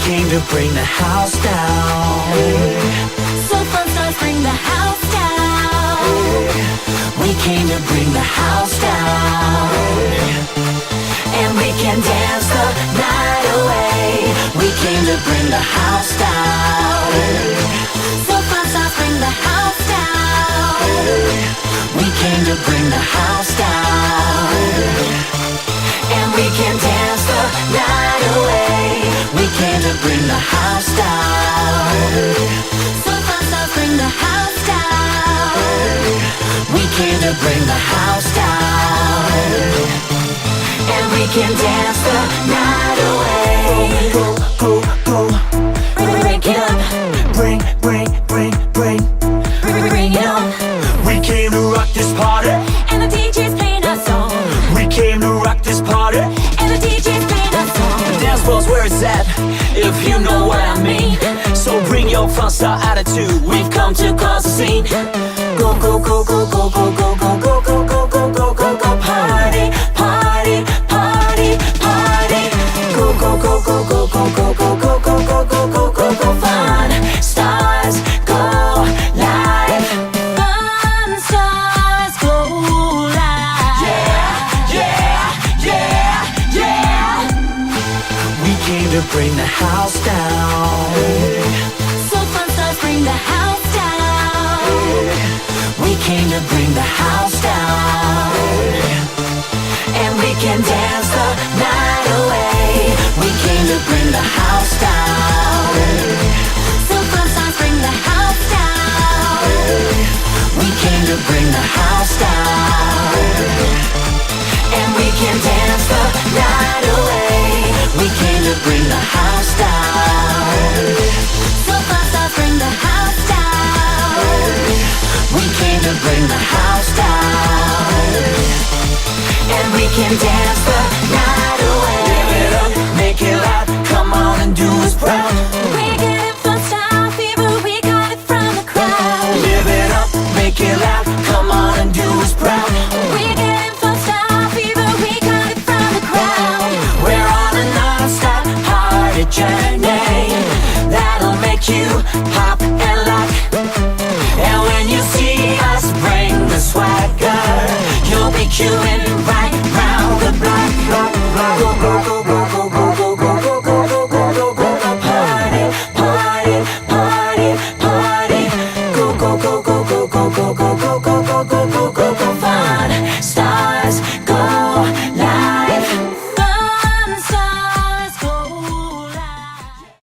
came to bring the house down. So fun stars bring the house down. We came to bring the house down. And we can dance the night away. We came to bring the house down. So fun stars bring the house down. We came to bring the house down. And we can dance the night away. We came to bring the house down. So fun stars bring the house down. We came to bring the house down. And we can dance the night away. Go, go, go, go. Break it up. Bring, bring, bring, bring. Bring it on. We came to rock this party. And the DJ's playing our song. We came to rock this party. And the DJ's playing our song. The dance floor's where it's at, if you know what I mean. So bring your fun style attitude. We've come to cause a scene. Go, go, go, go, go, go, go, go, go, go, go, go, go, go, go. Party, party, party, party. Go, go, go, go, go, go, go, go, go, go, go, go, go, go, go. Fun stars go live. Fun stars go live. Yeah, yeah, yeah, yeah. We came to bring the house down. So fun stars bring the house down. We came to bring the house down. And we can dance the night away. We came to bring the house down. So fun stars bring the house down. We came to bring the house down. And we can dance the night away. We came to bring the house down. So fun stars bring the house down. We came to bring the house down. And we can dance the night away. Live it up, make it loud. Come on and do us proud. We're getting fun star fever. We got it from the crowd. Live it up, make it loud. Come on and do us proud. We're getting fun star fever. We got it from the crowd. We're on a non-stop party journey that'll make you pop and lock. And when you see us bring the swagger, you'll be queuing right round the block, block, block. Go, go,